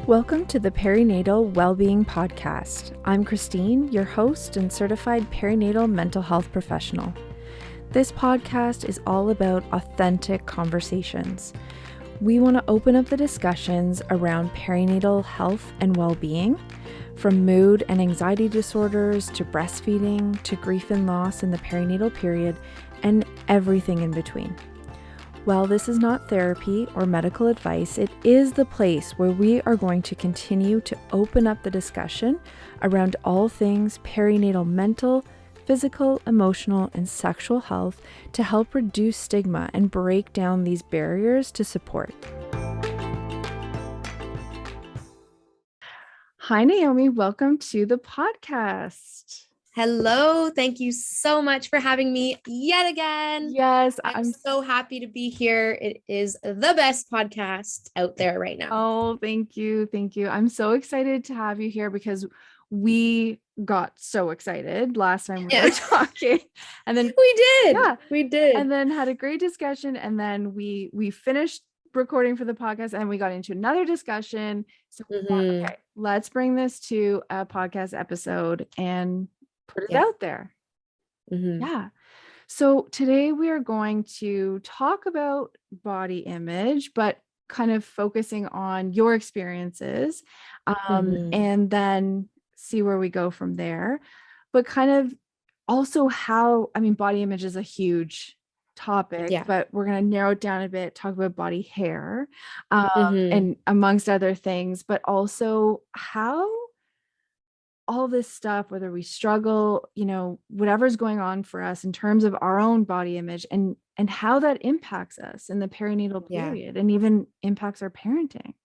Welcome to the Perinatal Wellbeing Podcast. I'm Christine, your host and certified perinatal mental health professional. This podcast is all about authentic conversations. We want to open up the discussions around perinatal health and well-being, from mood and anxiety disorders to breastfeeding to grief and loss in the perinatal period, and everything in between. While this is not therapy or medical advice, it is the place where we are going to continue to open up the discussion around all things perinatal mental, physical, emotional, and sexual health to help reduce stigma and break down these barriers to support. Hi, Naomi. Welcome to the podcast. Hello. Thank you so much for having me yet again. Yes, I'm so happy to be here. It is the best podcast out there right now. Oh, thank you. Thank you. I'm so excited to have you here because we got so excited last time we were talking. And then we did. And then had a great discussion. And then we finished recording for the podcast and we got into another discussion. So okay, let's bring this to a podcast episode and put it out there. Yeah. So today we are going to talk about body image, but kind of focusing on your experiences, and then see where we go from there. But kind of also body image is a huge topic, but we're going to narrow it down a bit, talk about body hair, and amongst other things, but also how all this stuff, whether we struggle, whatever's going on for us in terms of our own body image and how that impacts us in the perinatal period and even impacts our parenting.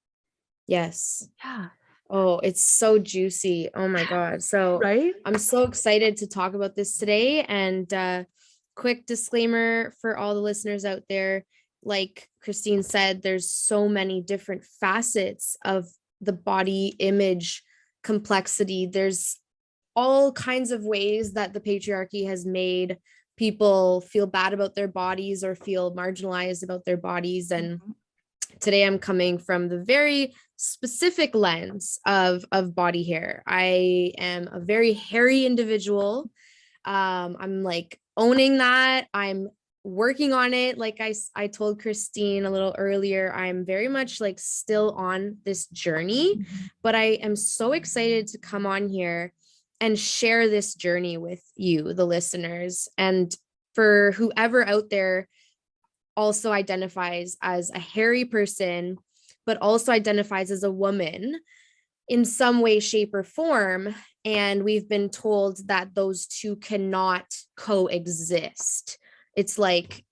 Yes. Yeah. Oh, it's so juicy. Oh my God. So right? I'm so excited to talk about this today. And quick disclaimer for all the listeners out there, like Christine said, there's so many different facets of the body image complexity. There's all kinds of ways that the patriarchy has made people feel bad about their bodies or feel marginalized about their bodies. And today I'm coming from the very specific lens of body hair. I am a very hairy individual. I'm like owning that. I'm working on it. Like I told Christine a little earlier, I'm very much like still on this journey, but I am so excited to come on here and share this journey with you, the listeners. And for whoever out there also identifies as a hairy person, but also identifies as a woman in some way, shape, or form. And we've been told that those two cannot coexist. It's like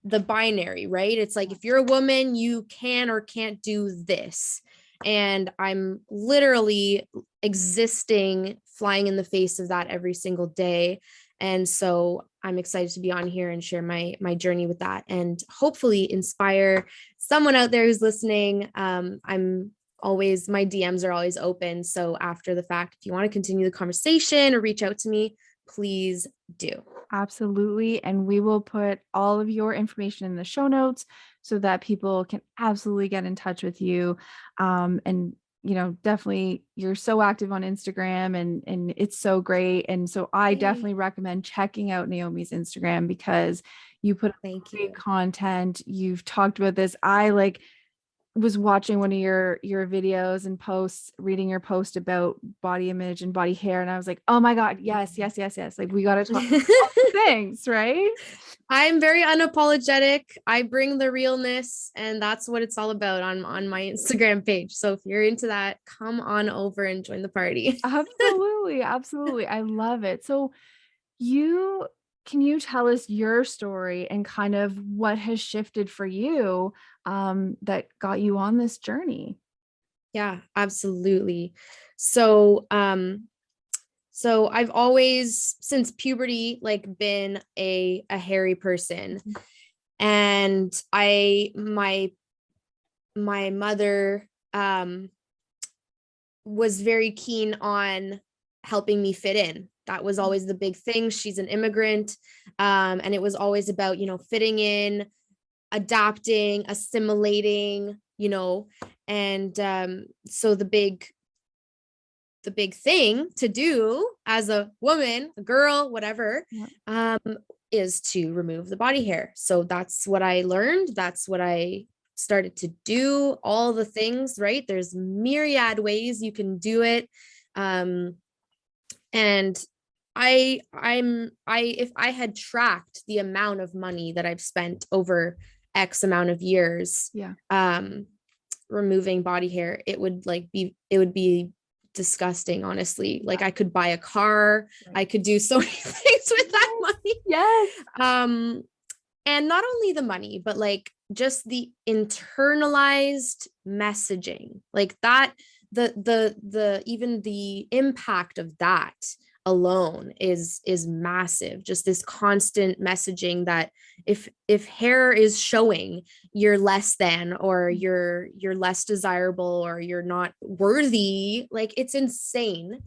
the binary, right? It's like, if you're a woman, you can or can't do this. And I'm literally existing, flying in the face of that every single day. And so I'm excited to be on here and share my journey with that and hopefully inspire someone out there who's listening. My DMs are always open. So after the fact, if you want to continue the conversation or reach out to me, please do. Absolutely. And we will put all of your information in the show notes so that people can absolutely get in touch with you. And definitely you're so active on Instagram and it's so great. And so I definitely recommend checking out Naomi's Instagram because you put great content. You've talked about this. I was watching one of your videos and posts, reading your post about body image and body hair. And I was like, oh my God, yes. Like we got to talk about things, right? I'm very unapologetic. I bring the realness and that's what it's all about on my Instagram page. So if you're into that, come on over and join the party. Absolutely. Absolutely. I love it. So can you tell us your story and kind of what has shifted for you that got you on this journey? Yeah, absolutely. So I've always, since puberty, been a hairy person. And my mother was very keen on helping me fit in. That was always the big thing. She's an immigrant. And it was always about, fitting in, adapting, assimilating, And so the big thing to do as a woman, a girl, whatever, is to remove the body hair. So that's what I learned. That's what I started to do, all the things, right? There's myriad ways you can do it. And if I had tracked the amount of money that I've spent over X amount of years, removing body hair, it would be disgusting, honestly. Like I could buy a car, I could do so many things with that money. Yes. And not only the money, but like just the internalized messaging, like that, even the impact of that alone is massive. Just this constant messaging that if hair is showing, you're less than, or you're less desirable, or you're not worthy, like it's insane.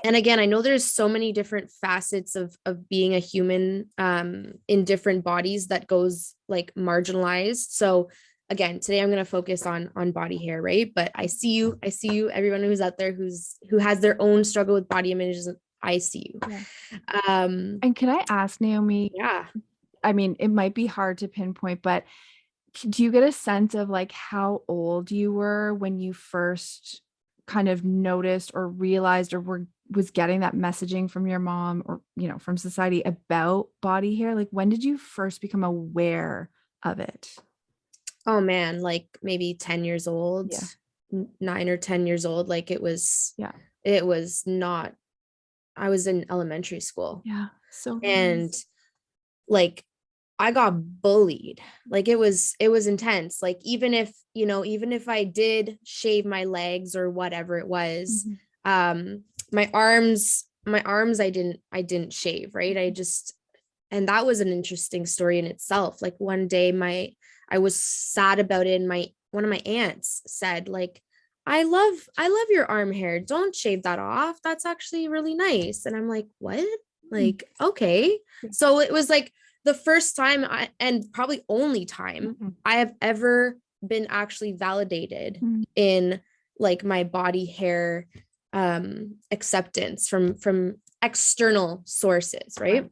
And again, I know there's so many different facets of being a human in different bodies that goes like marginalized. So again, today I'm going to focus on body hair, right? But I see you, everyone who's out there who has their own struggle with body images. I see you. And can I ask, Naomi? I mean, it might be hard to pinpoint, but do you get a sense of like how old you were when you first kind of noticed or realized or was getting that messaging from your mom or, from society about body hair? Like, when did you first become aware of it? Oh man, like maybe 10 years old, 9 or 10 years old. Like it was not, I was in elementary school. And like, I got bullied. Like it was intense. Like even if I did shave my legs or whatever it was, my arms, I didn't shave, right? And that was an interesting story in itself. Like one day I was sad about it, and one of my aunts said, like, I love your arm hair. Don't shave that off. That's actually really nice. And I'm like, what? Like, okay. So it was like the first time and probably only time I have ever been actually validated in like my body hair acceptance from external sources, right?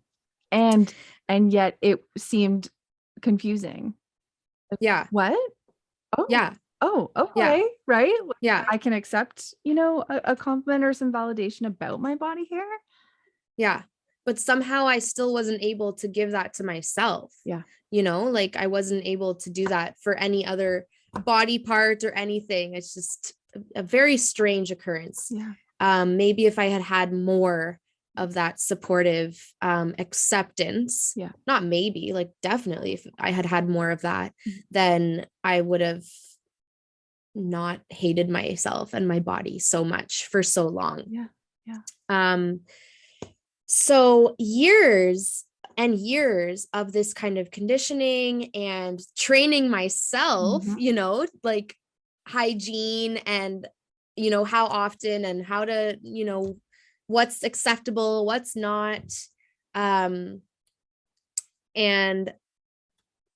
And yet it seemed confusing. What? Oh, yeah. Oh, okay. Right. Yeah. I can accept, a compliment or some validation about my body hair. Yeah. But somehow I still wasn't able to give that to myself. Like I wasn't able to do that for any other body part or anything. It's just a very strange occurrence. Maybe if I had more of that supportive acceptance, not maybe, like definitely, if I had more of that, then I would have not hated myself and my body so much for so long. So years and years of this kind of conditioning and training myself, like hygiene and, how often and how to, what's acceptable, what's not. And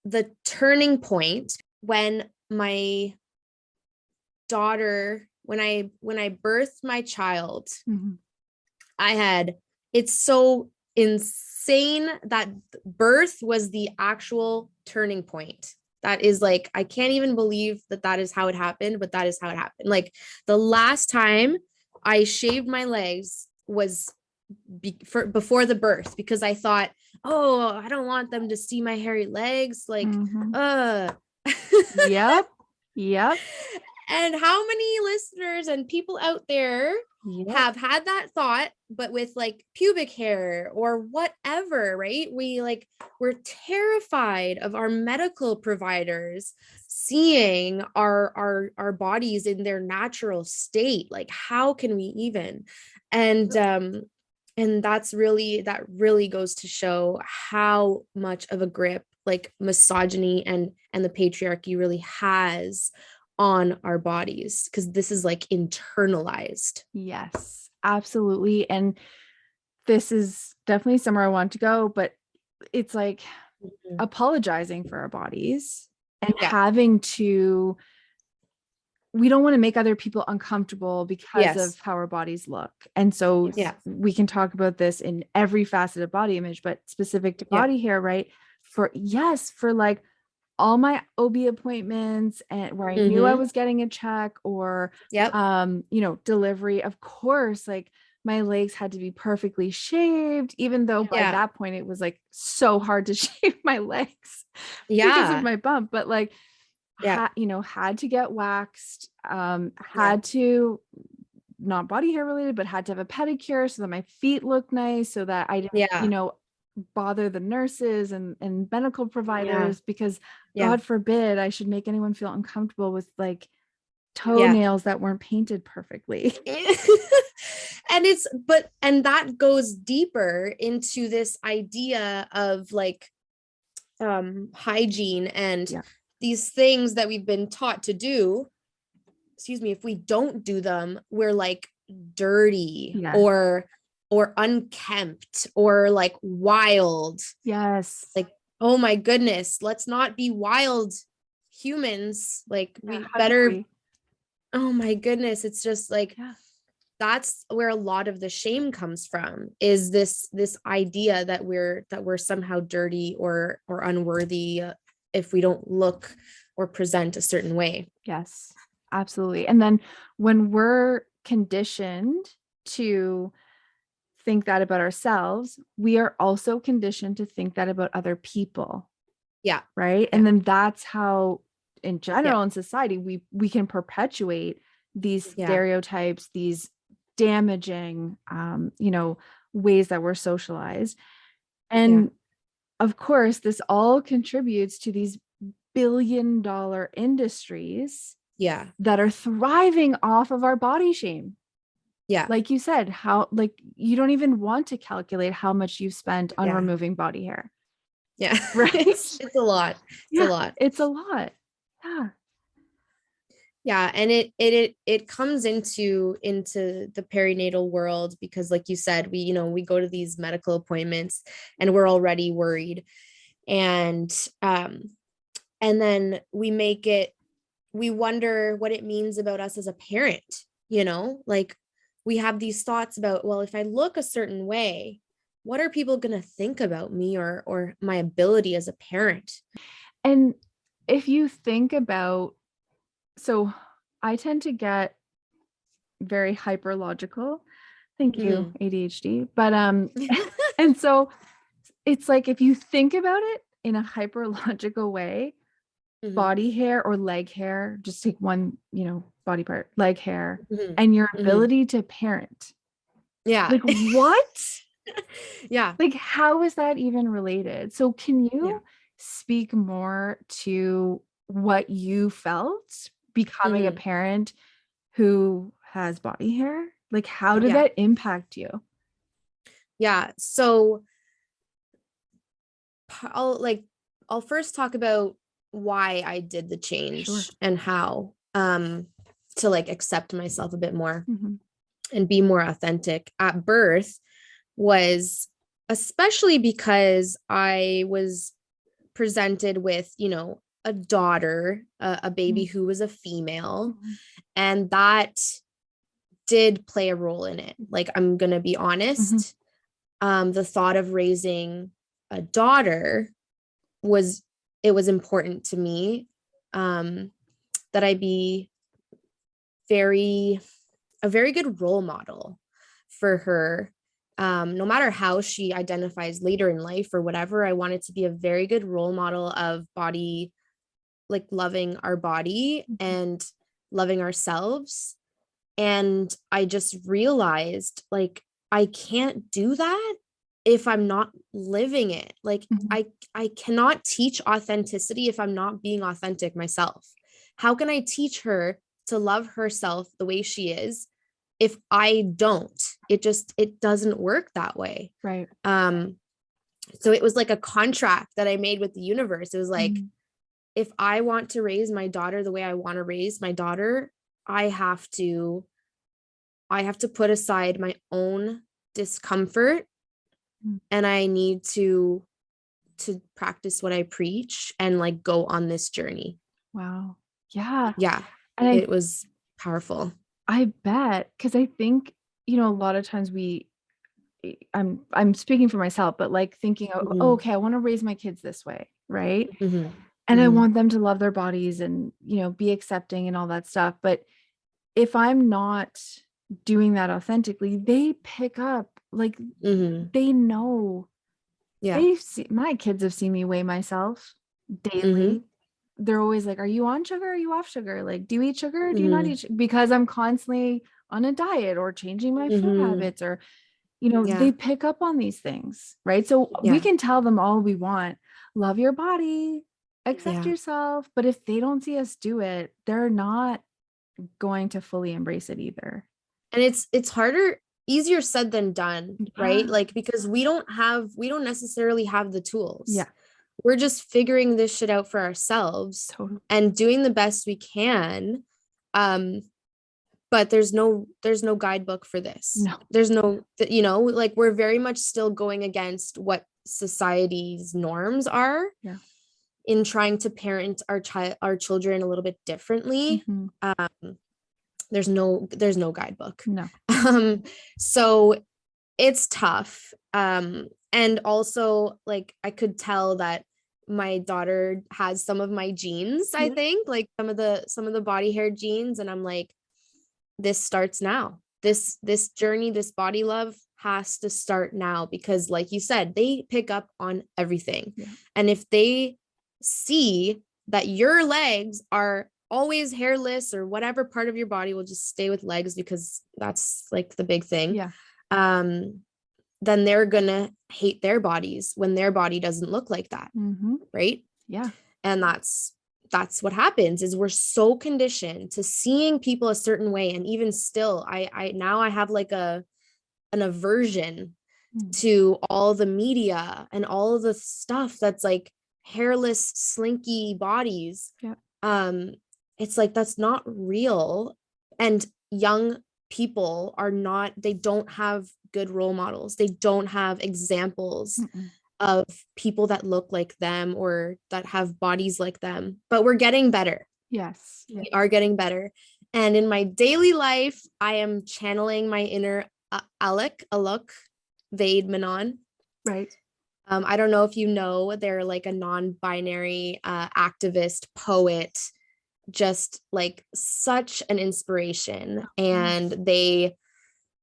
the turning point when my daughter, when I birthed my child, it's so insane that birth was the actual turning point. That is like, I can't even believe that is how it happened, but that is how it happened. Like the last time I shaved my legs was before the birth, because I thought, oh, I don't want them to see my hairy legs. Like, Yep. And how many listeners and people out there have had that thought, but with like pubic hair or whatever, right? We're terrified of our medical providers seeing our bodies in their natural state. Like, how can we even? And that really goes to show how much of a grip like misogyny and the patriarchy really has on our bodies, because this is like internalized. Yes, absolutely. And this is definitely somewhere I want to go, but it's like apologizing for our bodies and having to we don't want to make other people uncomfortable because of how our bodies look. And so we can talk about this in every facet of body image, but specific to body hair, right? For like all my OB appointments and where I knew I was getting a check or, delivery, of course, like my legs had to be perfectly shaved, even though by that point it was like so hard to shave my legs because of my bump, but like, had to get waxed, had to, not body hair related, but had to have a pedicure so that my feet looked nice, so that I didn't, bother the nurses and medical providers, because God forbid I should make anyone feel uncomfortable with like toenails that weren't painted perfectly. And that goes deeper into this idea of like hygiene and these things that we've been taught to do. If we don't do them, we're like dirty or unkempt or like wild. Like, oh my goodness, let's not be wild humans. Like we better. Oh my goodness. It's just like, that's where a lot of the shame comes from, is this idea that we're somehow dirty or unworthy if we don't look or present a certain way. Yes, absolutely. And then when we're conditioned to think that about ourselves, we are also conditioned to think that about other people. Right. And then that's how, in general, in society, we can perpetuate these stereotypes, these damaging, ways that we're socialized. And of course, this all contributes to these billion-dollar industries that are thriving off of our body shame. Like you said, how, like, you don't even want to calculate how much you've spent on removing body hair. Right. It's a lot. It's a lot. And it comes into the perinatal world, because like you said, we go to these medical appointments and we're already worried, and then we wonder what it means about us as a parent, like we have these thoughts about, well, if I look a certain way, what are people going to think about me or my ability as a parent? And if you think about, so I tend to get very hyper logical. Thank you, ADHD. But and so it's like, if you think about it in a hyper logical way, body hair or leg hair, just take one, body part, leg hair, and your ability to parent. Like, what? Like, how is that even related? So can you speak more to what you felt becoming a parent who has body hair? Like, how did that impact you? So I'll first talk about why I did the change and how to like accept myself a bit more and be more authentic at birth, was especially because I was presented with, a daughter, a baby who was a female, and that did play a role in it. Like, I'm gonna be honest, the thought of raising a daughter was important to me, that I be a very good role model for her. No matter how she identifies later in life or whatever, I wanted to be a very good role model of body, like loving our body and loving ourselves. And I just realized, like, I can't do that if I'm not living it. Like, I cannot teach authenticity if I'm not being authentic myself. How can I teach her to love herself the way she is if I don't? It doesn't work that way. Right. So it was like a contract that I made with the universe. It was like, if I want to raise my daughter the way I want to raise my daughter, I have to put aside my own discomfort, and I need to practice what I preach and like go on this journey. Wow. Yeah. And it was powerful. I bet, because I think, a lot of times I'm speaking for myself, but like thinking, oh, okay, I want to raise my kids this way, right? And I want them to love their bodies and, be accepting and all that stuff. But if I'm not doing that authentically, they pick up, like, they know. Yeah. My kids have seen me weigh myself daily. They're always like, are you on sugar? Are you off sugar? Like, do you eat sugar? Or do you not eat sugar? Because I'm constantly on a diet or changing my food habits, or, they pick up on these things, right? So we can tell them all we want, love your body, accept yourself. But if they don't see us do it, they're not going to fully embrace it either. And it's harder, easier said than done, right? Like, because we don't necessarily have the tools. Yeah. We're just figuring this shit out for ourselves. Totally. And doing the best we can. But there's no guidebook for this. No. There's no, like, we're very much still going against what society's norms are. Yeah. In trying to parent our children a little bit differently. There's no guidebook. No. So it's tough. And also, like, I could tell that my daughter has some of my genes, I think, like some of the body hair genes. And I'm like, this starts now. This journey, this body love has to start now, because like you said, they pick up on everything. And if they see that your legs are always hairless, or whatever part of your body, will just stay with legs because that's like the big thing, then they're gonna hate their bodies when their body doesn't look like that. Right. And that's what happens, is we're so conditioned to seeing people a certain way. And even still, I now I have like an aversion to all the media and all the stuff that's like hairless, slinky bodies. It's like, that's not real. And young people they don't have good role models. They don't have examples of people that look like them or that have bodies like them. But we're getting better. Yes. We are getting better. And in my daily life, I am channeling my inner Alok Vade Manon. Right. I don't know if you know, they're like a non-binary activist, poet, just like such an inspiration. And they,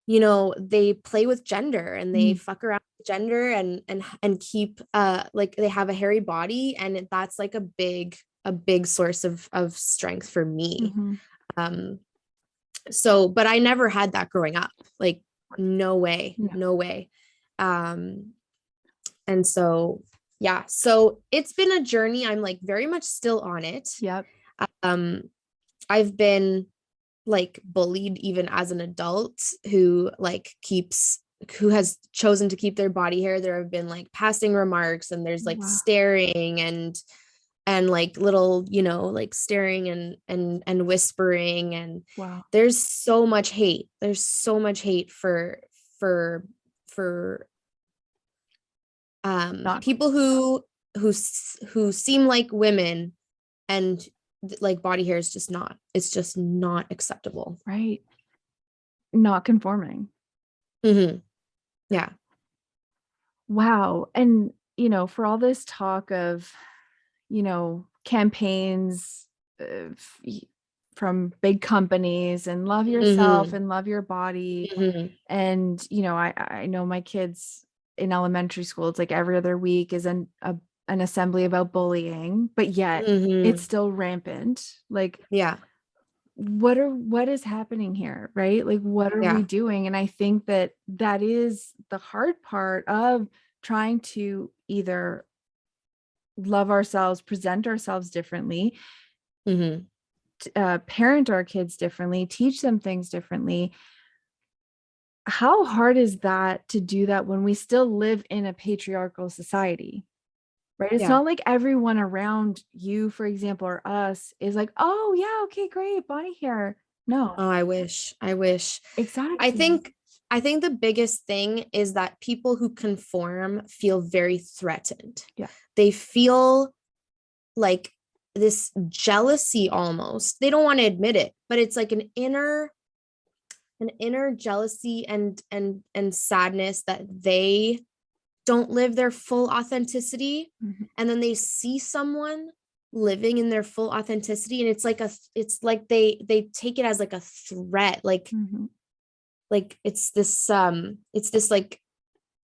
they play with gender, and they fuck around with gender and keep like, they have a hairy body, and that's like a big source of strength for me. So, but I never had that growing up, like, no way. And so, so it's been a journey. I'm like very much still on it. I've been like bullied even as an adult who has chosen to keep their body hair. There have been like passing remarks, and there's like staring and like little, like staring and whispering. And there's so much hate. There's so much hate for people who seem like women, and like body hair is just not, it's just not acceptable. Right. Not conforming. Yeah. Wow. And, for all this talk of, campaigns from big companies and love yourself and love your body. And, I know my kids in elementary school, it's like every other week is an assembly about bullying, but yet it's still rampant. Like, what is happening here, right? Like, what are we doing? And I think that is the hard part of trying to either love ourselves, present ourselves differently, parent our kids differently, teach them things differently. How hard is that to do that when we still live in a patriarchal society? Right. It's not like everyone around you, for example, or us is like, oh yeah, okay, great, body hair. No. Oh, I wish. Exactly. I think the biggest thing is that people who conform feel very threatened. They feel like jealousy almost. They don't want to admit it, but it's like an inner jealousy and sadness that they don't live their full authenticity. Mhm. And then they see someone living in their full authenticity, and it's like they take it as like a threat, Mhm. like it's this like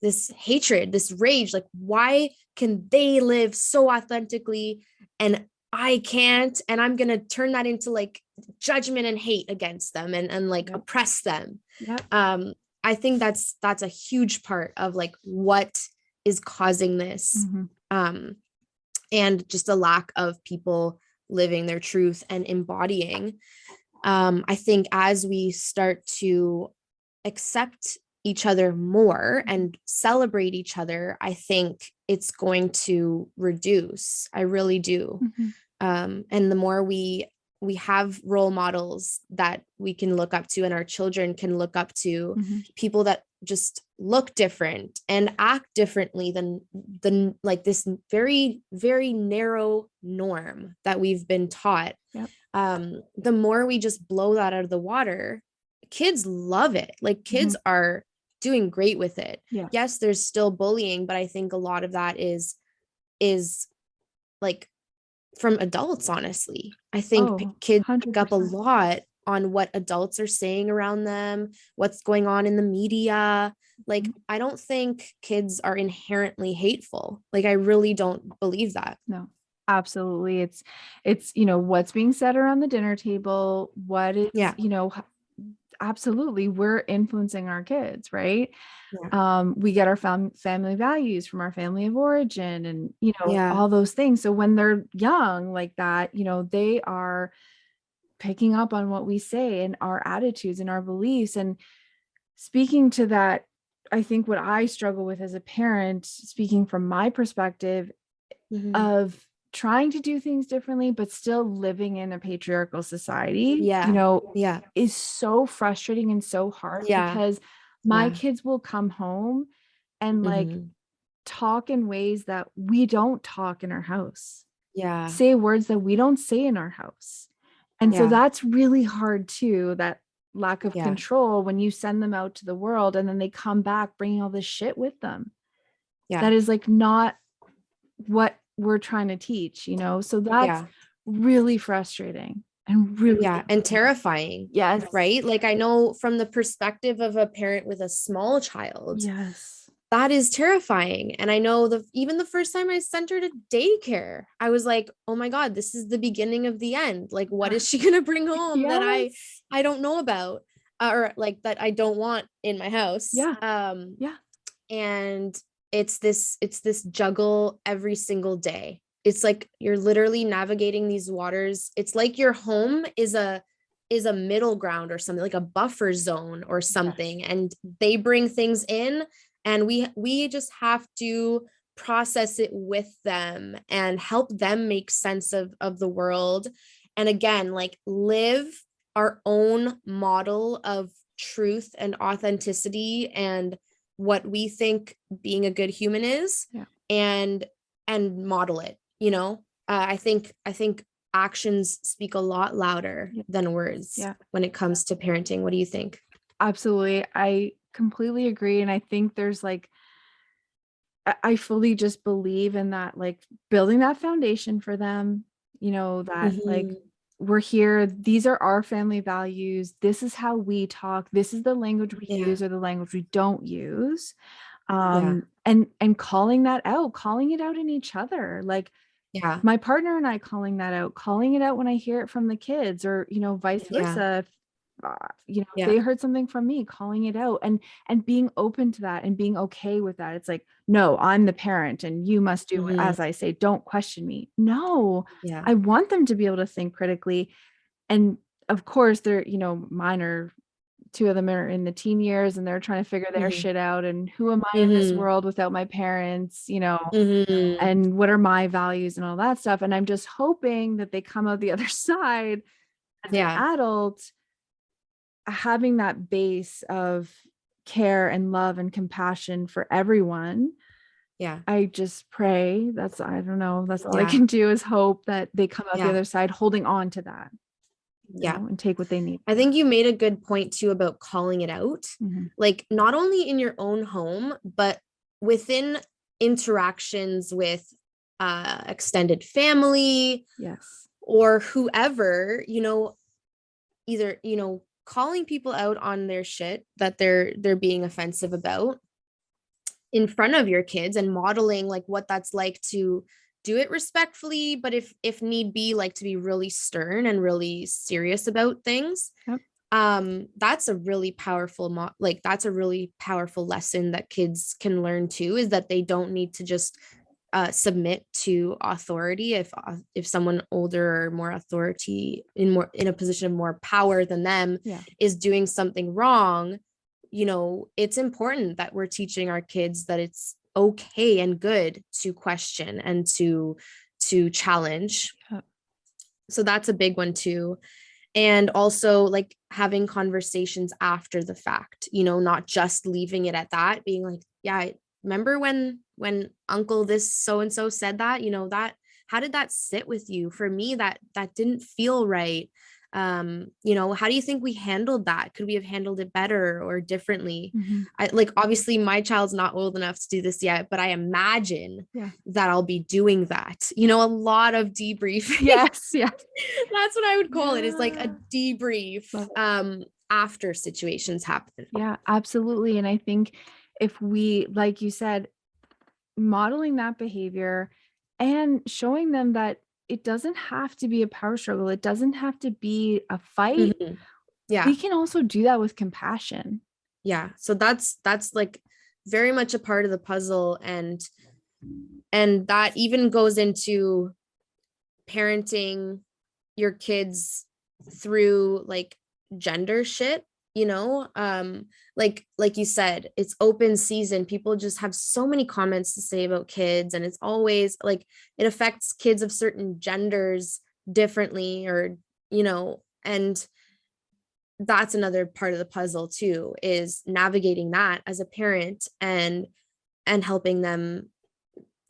this hatred, this rage, like why can they live so authentically and I can't, and I'm gonna turn that into like judgment and hate against them and like Yep. oppress them. Yep. I think that's a huge part of like what is causing this. Mhm. And just a lack of people living their truth and embodying. I think as we start to accept each other more and celebrate each other, I think it's going to reduce. I really do. Mhm. And the more we have role models that we can look up to and our children can look up to, Mhm. people that just look different and act differently than like this very, very narrow norm that we've been taught. Yep. The more we just blow that out of the water, kids love it. Like kids Mhm. are doing great with it. Yeah. Yes, there's still bullying, but I think a lot of that is like from adults, honestly. I think Oh, kids pick up a 100%. lot on what adults are saying around them, what's going on in the media. Like, Mhm. I don't think kids are inherently hateful. Like, I really don't believe that. No, absolutely. It's, you know, what's being said around the dinner table, what is, Yeah. you know, absolutely, we're influencing our kids, right? Yeah. We get our family values from our family of origin and, you know, Yeah. all those things. So when they're young like that, you know, they are picking up on what we say and our attitudes and our beliefs. And speaking to that, I think what I struggle with as a parent, speaking from my perspective, Mhm. of trying to do things differently, but still living in a patriarchal society, you Yeah. know, Yeah. is so frustrating and so hard Yeah. because my Yeah. kids will come home and like Mhm. talk in ways that we don't talk in our house, Yeah. say words that we don't say in our house. And so Yeah. that's really hard too, that lack of Yeah. control when you send them out to the world and then they come back bringing all this shit with them. Yeah. That is like not what we're trying to teach, you know? So that's Yeah. really frustrating and really, Yeah. And terrifying, yes, right? Like, I know from the perspective of a parent with a small child, yes, that is terrifying. And I know even the first time I sent her to daycare, I was like, oh my God, this is the beginning of the end. Like, what is she gonna bring home that yes, I don't know about, or like that I don't want in my house? yeah, yeah, And it's this juggle every single day. It's like you're literally navigating these waters. It's like your home is a middle ground or something, like a buffer zone or yes, something, and they bring things in, and we just have to process it with them and help them make sense of the world, and again, like, live our own model of truth and authenticity and what we think being a good human is, yeah, and model it, I think actions speak a lot louder yeah, than words yeah, when it comes to parenting. What do you think? absolutely. I completely agree. And I think there's like, I fully just believe in that, like building that foundation for them, you know, that like Mhm. we're here, these are our family values, this is how we talk, this is the language we Yeah. use or the language we don't use. Yeah. And calling it out in each other, like Yeah. my partner and I calling it out when I hear it from the kids, or, you know, vice Yeah. versa. You know, if Yeah. they heard something from me, calling it out and being open to that and being okay with that. It's like, no, I'm the parent and you must do Mhm. as I say. Don't question me. No, Yeah. I want them to be able to think critically. And of course, they're, you know, mine are, two of them are in the teen years and they're trying to figure their Mhm. shit out. And who am I in this Mhm. world without my parents, you know, Mhm. and what are my values and all that stuff. And I'm just hoping that they come out the other side as an Yeah. adult, having that base of care and love and compassion for everyone, Yeah. I just pray. I don't know. That's all I Yeah. can do is hope that they come out the Yeah. other side holding on to that, Yeah. and take what they need. I think you made a good point too about calling it out, Mhm. like not only in your own home, but within interactions with extended family Yes. or whoever, either, calling people out on their shit that they're being offensive about in front of your kids and modeling like what that's like to do it respectfully, but if need be, like to be really stern and really serious about things. Yep. That's a really powerful that's a really powerful lesson that kids can learn too, is that they don't need to just submit to authority if someone older or more authority in a position of more power than them Yeah. is doing something wrong. It's important that we're teaching our kids that it's okay and good to question and to challenge. Yep. So that's a big one too. And also like having conversations after the fact, not just leaving it at that, being like, yeah, remember when uncle this so and so said that, that, how did that sit with you? For me, that didn't feel right. How do you think we handled that? Could we have handled it better or differently? Mhm. Obviously my child's not old enough to do this yet, but I imagine Yeah. that I'll be doing that, a lot of debriefing. Yes. Yeah. That's what I would call it, is like a Yeah. debrief Love it. after situations happen. Yeah, absolutely. And I think if we, like you said, modeling that behavior and showing them that it doesn't have to be a power struggle, it doesn't have to be a fight. Mhm. Yeah. We can also do that with compassion. Yeah. So that's like very much a part of the puzzle, and that even goes into parenting your kids through like gender shit, like you said, it's open season. People just have so many comments to say about kids, and it's always like it affects kids of certain genders differently, or and that's another part of the puzzle too, is navigating that as a parent and helping them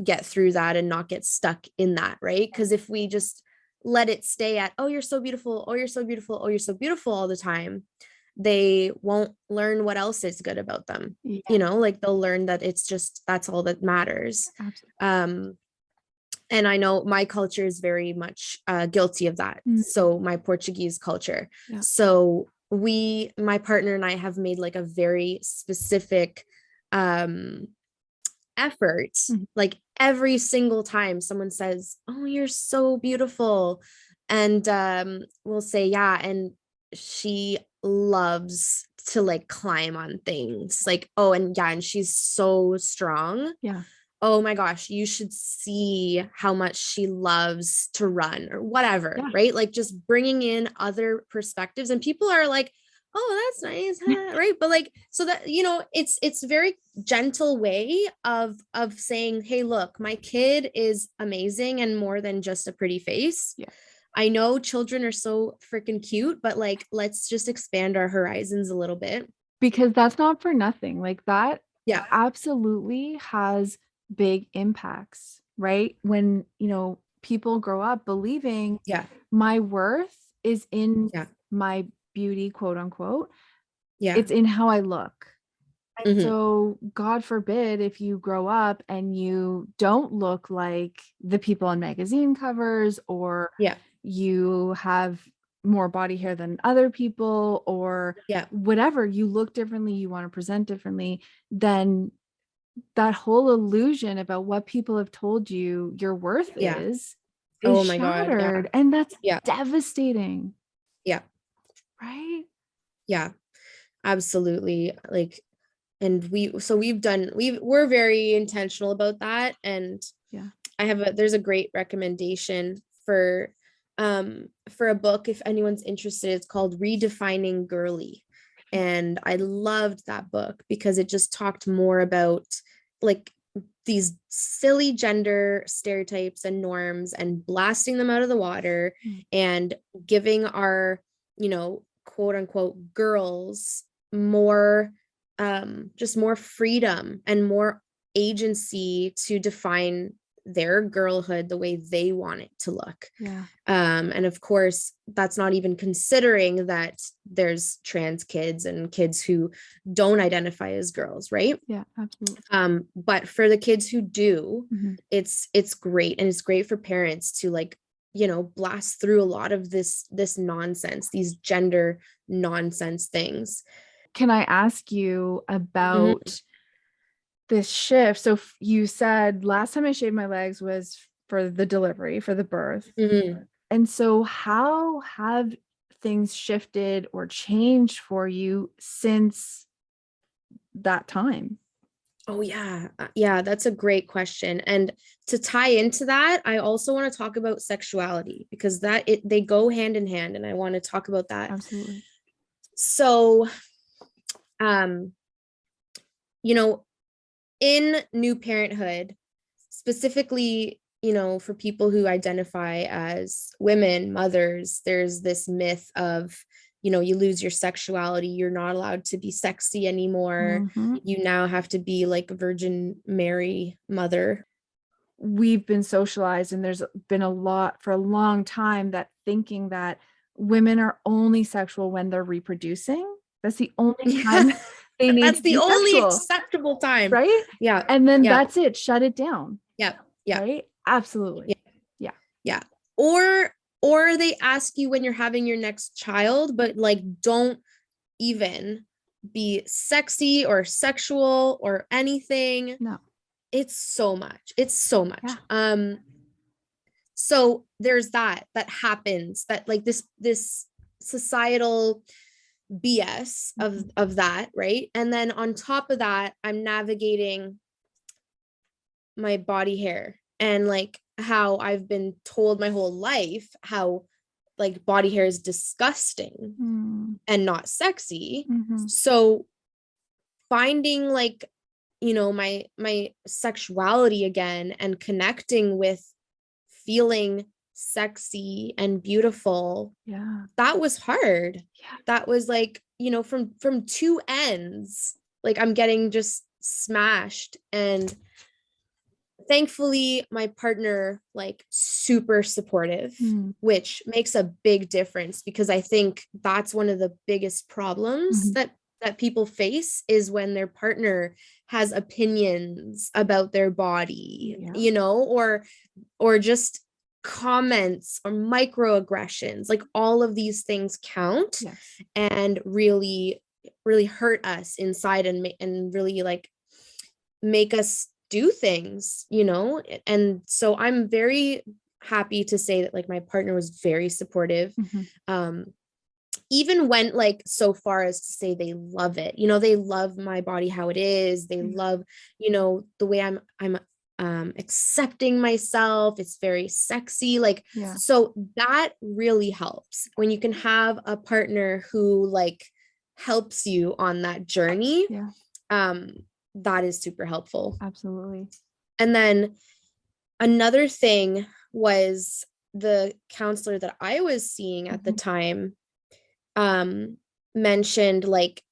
get through that and not get stuck in that, right? Because if we just let it stay at, oh, you're so beautiful, oh, you're so beautiful, oh, you're so beautiful all the time, they won't learn what else is good about them. Yeah, Like they'll learn that it's just, that's all that matters. absolutely. And I know my culture is very much guilty of that. Mm. So my Portuguese culture. Yeah. So my partner and I have made like a very specific effort, Mhm. like every single time someone says, oh, you're so beautiful, and we'll say, yeah, and she loves to like climb on things, like, oh, and yeah, and she's so strong. Yeah. Oh my gosh, you should see how much she loves to run or whatever, Yeah. right? Like just bringing in other perspectives, and people are like, oh, that's nice, huh? Right? But like, so that, it's very gentle way of saying, hey, look, my kid is amazing and more than just a pretty face. Yeah. I know children are so freaking cute, but like, let's just expand our horizons a little bit. Because that's not for nothing. Like that Yeah. absolutely has big impacts, right? When, people grow up believing Yeah. my worth is in Yeah. my beauty, quote unquote. Yeah. It's in how I look. And Mhm. so God forbid if you grow up and you don't look like the people on magazine covers, or Yeah. you have more body hair than other people, or Yeah. whatever, you look differently, you want to present differently, then that whole illusion about what people have told you your worth Yeah. is Oh my God. Yeah. shattered. And that's Yeah. devastating. Yeah. Right? Yeah. Absolutely. Like, and we're very intentional about that. And Yeah. there's a great recommendation for a book, if anyone's interested. It's called Redefining Girly. And I loved that book because it just talked more about like these silly gender stereotypes and norms and blasting them out of the water, and giving our, quote unquote girls more just more freedom and more agency to define their girlhood the way they want it to look. Yeah. And of course, that's not even considering that there's trans kids and kids who don't identify as girls, right? Yeah, absolutely. But for the kids who do, Mhm. it's great. And it's great for parents to like, you know, blast through a lot of this nonsense, these gender nonsense things. Can I ask you about this shift? So you said last time I shaved my legs was for the delivery, for the birth. Mm-hmm. And so how have things shifted or changed for you since that time? Oh yeah. Yeah, that's a great question. And to tie into that, I also want to talk about sexuality because they go hand in hand, and I want to talk about that. Absolutely. So, you know, in new parenthood, specifically, you know, for people who identify as women, mothers, there's this myth of, you know, you lose your sexuality, you're not allowed to be sexy anymore. You now have to be like a Virgin Mary mother. We've been socialized, and there's been a lot for a long time that thinking that women are only sexual when they're reproducing. That's the only time they need That's to the be only sexual, acceptable time. right? Yeah. And then Yeah. that's it. Shut it down. Yeah. Yeah. Right? Absolutely. Yeah. Yeah. Or they ask you when you're having your next child, but like don't even be sexy or sexual or anything. No. It's so much. It's so much. Yeah. So there's that happens, that like this societal BS of that, right? And then on top of that, I'm navigating my body hair and like how I've been told my whole life how like body hair is disgusting and not sexy. So finding like, you know, my sexuality again and connecting with feeling sexy and beautiful, that was hard. That was like, you know, from two ends, like I'm getting just smashed. And thankfully my partner like super supportive, which makes a big difference, because I think that's one of the biggest problems that people face, is when their partner has opinions about their body, you know, or just comments or microaggressions. Like all of these things count and really hurt us inside, and really like make us do things, you know. And so I'm very happy to say that like my partner was very supportive. Even went like so far as to say they love it, you know, they love my body how it is, they love, you know, the way I'm accepting myself, it's very sexy, like so that really helps when you can have a partner who like helps you on that journey. That is super helpful. Absolutely. And then another thing was the counselor that I was seeing at the time mentioned like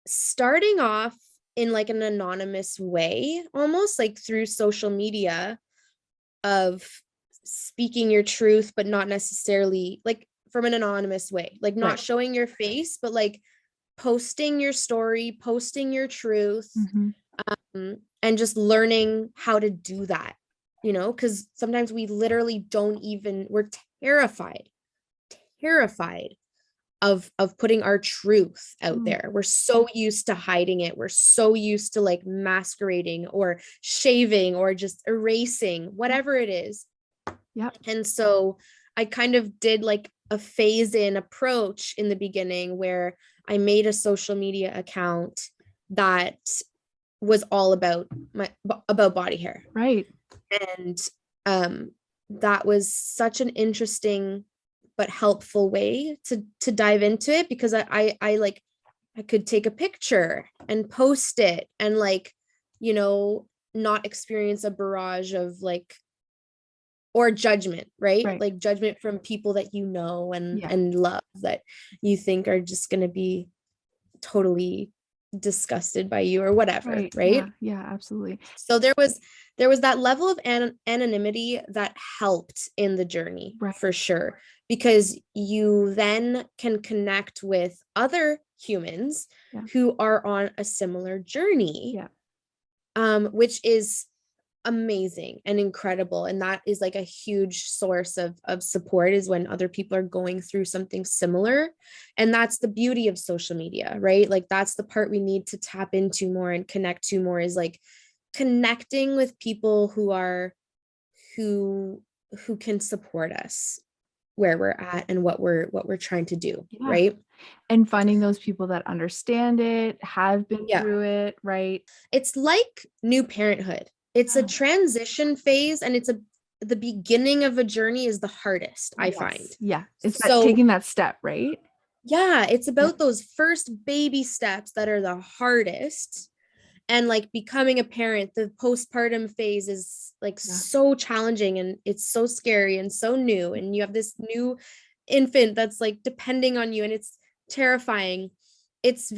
starting off in like an anonymous way, almost like through social media, of speaking your truth, but not necessarily like from an anonymous way, like not showing your face, but like posting your story, posting your truth, and just learning how to do that, you know, because sometimes we literally don't even, we're terrified of putting our truth out there. We're so used to hiding it. We're so used to like masquerading or shaving or just erasing, whatever it is. And so I kind of did like a phase in approach in the beginning where I made a social media account that was all about body hair. And that was such an interesting but helpful way to dive into it, because I like, I could take a picture and post it and like, you know, not experience a barrage of like, or judgment, right? Like judgment from people that you know and love, that you think are just going to be totally disgusted by you or whatever, right? Yeah, absolutely. So there was that level of anonymity that helped in the journey, for sure, because you then can connect with other humans who are on a similar journey, which is amazing and incredible. And that is like a huge source of support, is when other people are going through something similar. And that's the beauty of social media, right? Like that's the part we need to tap into more and connect to more, is like connecting with people who can support us where we're at and what we're trying to do, right? And finding those people that understand it, have been through it, right? It's like new parenthood. It's a transition phase, and the beginning of a journey is the hardest, I find. Yeah. It's taking that step, right? Yeah. It's about those first baby steps that are the hardest. And like becoming a parent, the postpartum phase is like so challenging, and it's so scary and so new. And you have this new infant that's like depending on you, and it's terrifying. It's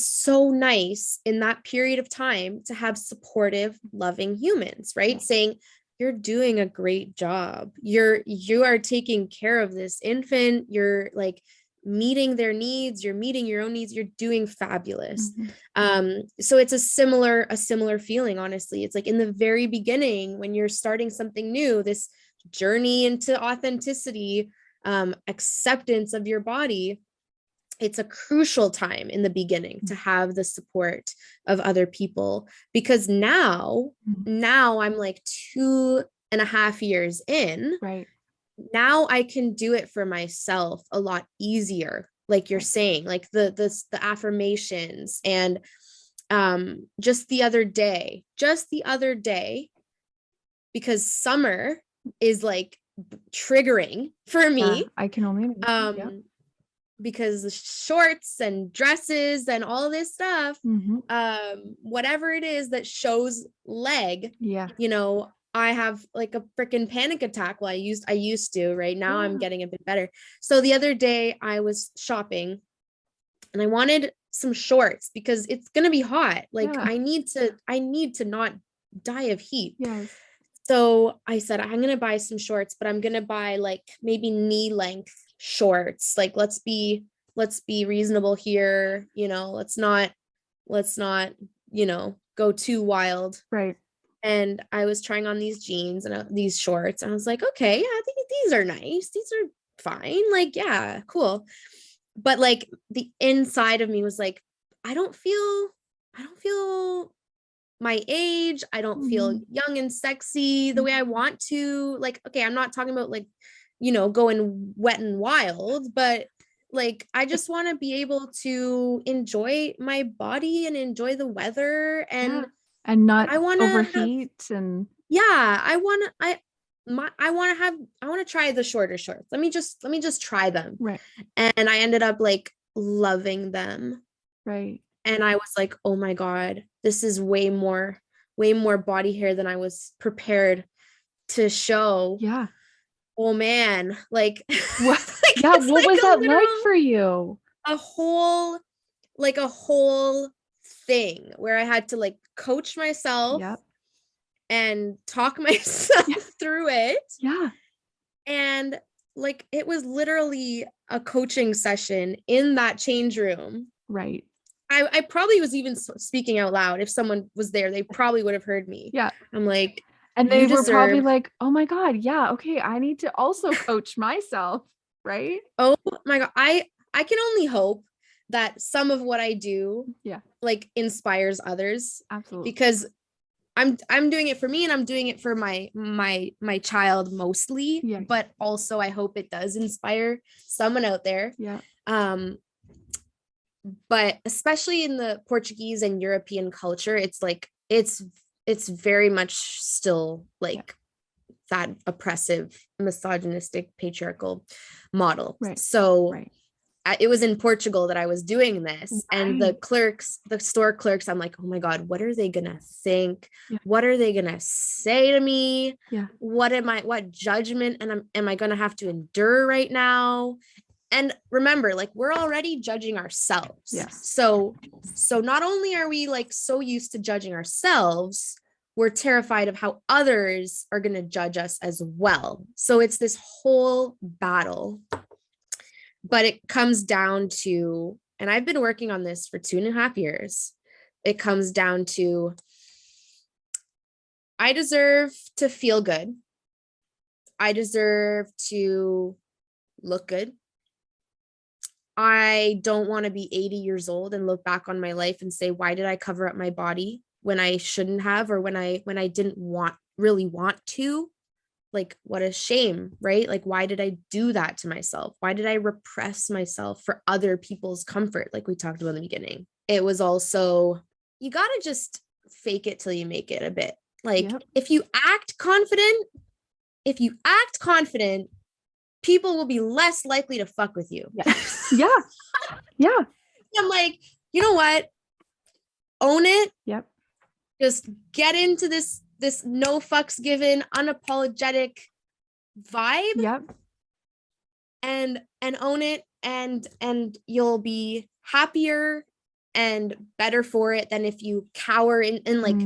so nice in that period of time to have supportive, loving humans, right? Saying, you're doing a great job. You are taking care of this infant. You're like meeting their needs. You're meeting your own needs. You're doing fabulous. So it's a similar feeling, honestly. It's like in the very beginning, when you're starting something new, this journey into authenticity, acceptance of your body, it's a crucial time in the beginning to have the support of other people, because now I'm like 2.5 years in, right? Now I can do it for myself a lot easier, like you're saying, like the affirmations. And just the other day, because summer is like triggering for me, I can only imagine. because the shorts and dresses and all this stuff, whatever it is that shows leg, I have like a freaking panic attack. Well, I used to, right now I'm getting a bit better. So the other day I was shopping and I wanted some shorts because it's going to be hot. Like I need to not die of heat. So I said, I'm going to buy some shorts, but I'm going to buy like maybe knee length shorts. Like, let's be reasonable here. Let's not, go too wild. Right. And I was trying on these jeans and these shorts, and I was like, okay, yeah, I think these are nice. These are fine. Like, yeah, cool. But like the inside of me was like, I don't feel my age. I don't feel young and sexy the way I want to. Like, okay, I'm not talking about like, going wet and wild, but like, I just want to be able to enjoy my body and enjoy the weather and not overheat. I want to try the shorter shorts. Let me just try them. Right. And I ended up like loving them. Right. And I was like, oh my God, this is way more body hair than I was prepared to show. Yeah. Oh man. Like, what, what was that like for you? A whole thing where I had to like coach myself and talk myself through it. Yeah. And like, it was literally a coaching session in that change room. Right. I probably was even speaking out loud. If someone was there, they probably would have heard me. Yeah. I'm like, and they were probably like, oh my God, yeah, okay, I need to also coach myself, right? Oh my God. I can only hope that some of what I do like inspires others. Absolutely. Because I'm doing it for me, and I'm doing it for my child mostly, but also I hope it does inspire someone out there. But especially in the Portuguese and European culture, it's like it's very much still like that oppressive, misogynistic, patriarchal model. So it was in Portugal that I was doing this, and the store clerks, I'm like, oh my God, what are they gonna think? What are they gonna say to me? What judgment am I gonna have to endure right now? and remember, like, we're already judging ourselves. Yes. So not only are we like so used to judging ourselves, we're terrified of how others are going to judge us as well. So it's this whole battle. But it comes down to, and I've been working on this for 2.5 years. It comes down to, I deserve to feel good. I deserve to look good. I don't want to be 80 years old and look back on my life and say, why did I cover up my body when I shouldn't have, or when I didn't really want to? Like, what a shame, right? Like, why did I do that to myself? Why did I repress myself for other people's comfort? Like we talked about in the beginning. It was also, you got to just fake it till you make it a bit. Like, if you act confident, people will be less likely to fuck with you. Yeah. I'm like, you know what? Own it. Yep. Just get into this no fucks given, unapologetic vibe. Yep. And own it, and you'll be happier and better for it than if you cower in like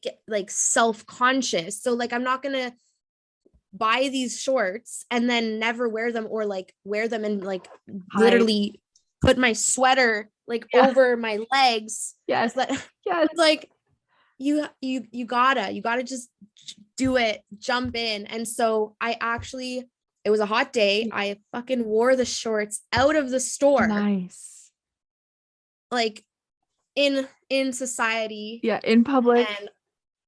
get like self-conscious. So like, I'm not gonna buy these shorts and then never wear them, or like wear them and like literally put my sweater like over my legs. Yes. Like, you gotta just do it, jump in. And so it was a hot day. I fucking wore the shorts out of the store. Nice. Like, in society. Yeah. In public. And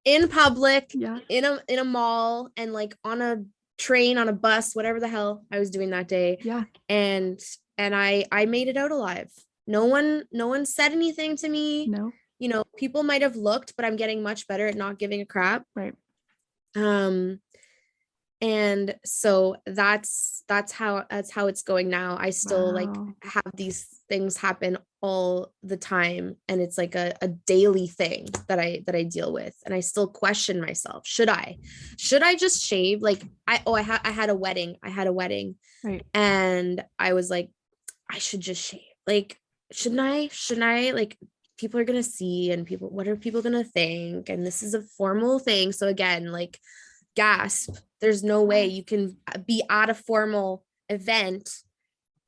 in public. Yeah. In a mall, and like on a train, on a bus, whatever the hell I was doing that day. Yeah. And I made it out alive. No one said anything to me. No. You know, people might have looked, but I'm getting much better at not giving a crap. Right. And so that's how it's going now. I still like have these things happen all the time, and it's like a daily thing that I deal with, and I still question myself. Should I just shave? Like, I had a wedding. Right. And I was like, I should just shave. Like, shouldn't I? Like, people are gonna see, and what are people gonna think? And this is a formal thing. So again, like, gasp, there's no way you can be at a formal event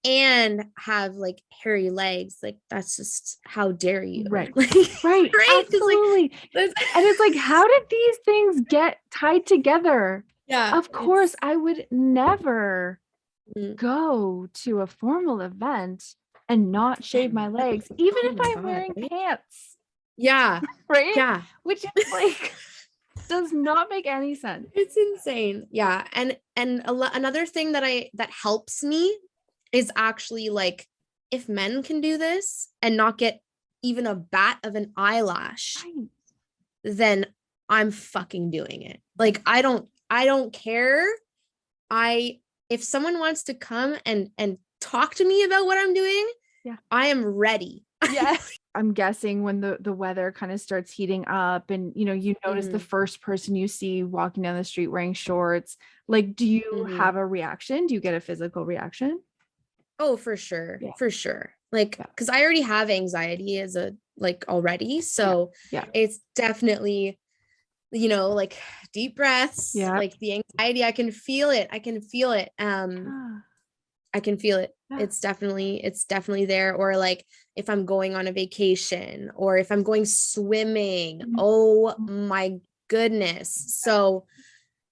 and have like hairy legs. Like, that's just, how dare you? Right. Like, right. Absolutely. Like, and it's like, how did these things get tied together? Yeah. Of course, I would never go to a formal event and not shave my legs, even if I'm wearing pants. Yeah. Right. Yeah. Which is like, does not make any sense. It's insane. Yeah. And another thing that helps me is actually, like, if men can do this and not get even a bat of an eyelash, then I'm fucking doing it. Like, I don't care. If someone wants to come and talk to me about what I'm doing, I am ready. Yes. I'm guessing when the weather kind of starts heating up, and you notice the first person you see walking down the street wearing shorts, like, do you have a reaction? Do you get a physical reaction? Oh, for sure. For sure. Like, because I already have anxiety already. So it's definitely, like, deep breaths, like the anxiety, I can feel it. I can feel it. It's definitely there. Or like, if I'm going on a vacation, or if I'm going swimming, oh my goodness. So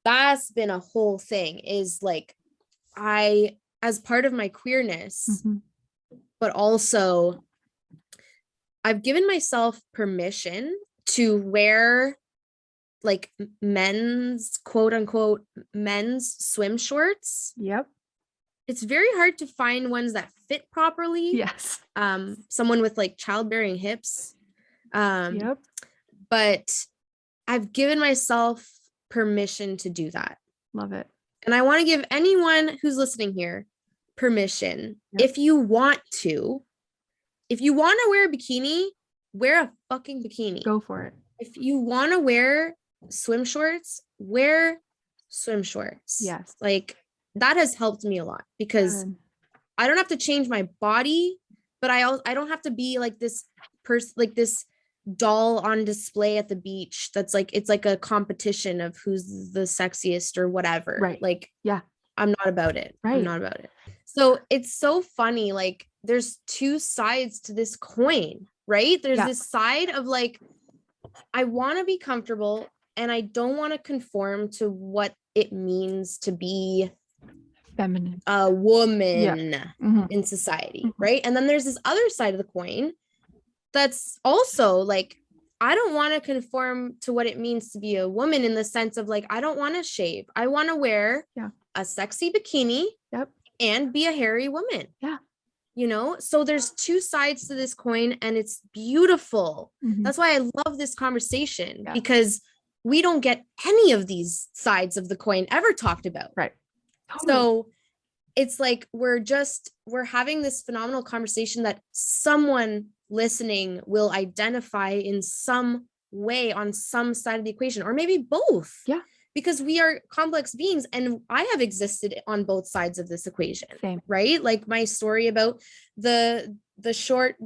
that's been a whole thing, is like, as part of my queerness, but also I've given myself permission to wear like men's, quote unquote, men's swim shorts. Yep. It's very hard to find ones that fit properly. Yes. Someone with like childbearing hips. Yep. But I've given myself permission to do that. Love it. And I want to give anyone who's listening here permission. If you want to wear a bikini, wear a fucking bikini. Go for it. If you want to wear swim shorts, wear swim shorts. Yes. Like, that has helped me a lot, because I don't have to change my body, but I don't have to be like this person, like this doll on display at the beach that's like, it's like a competition of who's the sexiest or whatever. Right. Like, Yeah. I'm not about it. Right. I'm not about it. So it's so funny. Like, there's two sides to this coin, right? There's this side of like, I want to be comfortable and I don't want to conform to what it means to be feminine, a woman in society, right? And then there's this other side of the coin that's also like, I don't want to conform to what it means to be a woman in the sense of like, I don't want to shave. I want to wear a sexy bikini and be a hairy woman. Yeah. You know, so there's two sides to this coin and it's beautiful. That's why I love this conversation because we don't get any of these sides of the coin ever talked about. Right. So it's like, we're having this phenomenal conversation that someone listening will identify in some way on some side of the equation, or maybe both. Yeah. Because we are complex beings and I have existed on both sides of this equation. Same. Right? Like my story about the short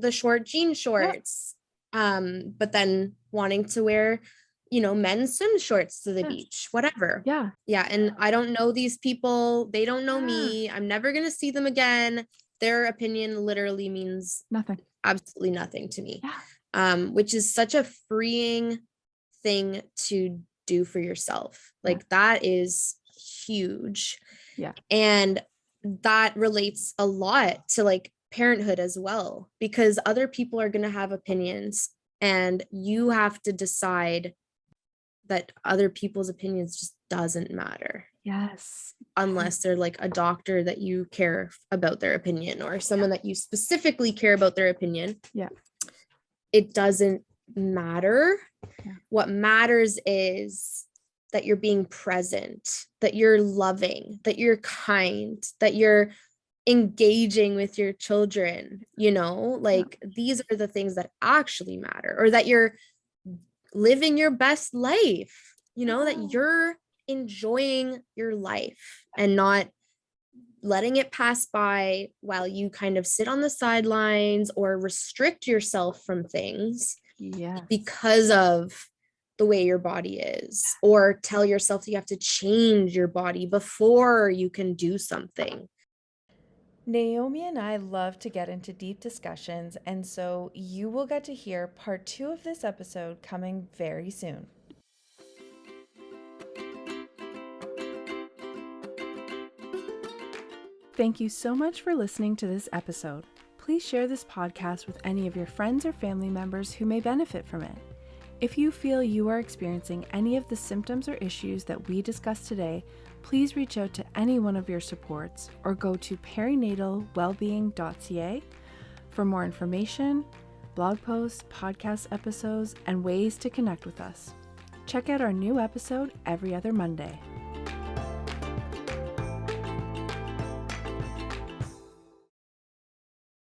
jean shorts, but then wanting to wear, you know, men's swim shorts to the beach, whatever. Yeah. Yeah. And I don't know these people. They don't know me. I'm never going to see them again. Their opinion literally means nothing, absolutely nothing to me. Yeah. Which is such a freeing thing to do for yourself. Like that is huge. Yeah. And that relates a lot to like parenthood as well, because other people are going to have opinions and you have to decide that other people's opinions just doesn't matter. Yes. Unless they're like a doctor that you care about their opinion, or someone that you specifically care about their opinion. Yeah. It doesn't matter. Yeah. What matters is that you're being present, that you're loving, that you're kind, that you're engaging with your children, you know, like these are the things that actually matter, or that you're living your best life, you know, that you're enjoying your life and not letting it pass by while you kind of sit on the sidelines or restrict yourself from things because of the way your body is, or tell yourself that you have to change your body before you can do something. Naomi and I love to get into deep discussions, and so you will get to hear part 2 of this episode coming very soon. Thank you so much for listening to this episode. Please share this podcast with any of your friends or family members who may benefit from it. If you feel you are experiencing any of the symptoms or issues that we discussed today, please reach out to any one of your supports or go to perinatalwellbeing.ca for more information, blog posts, podcast episodes, and ways to connect with us. Check out our new episode every other Monday.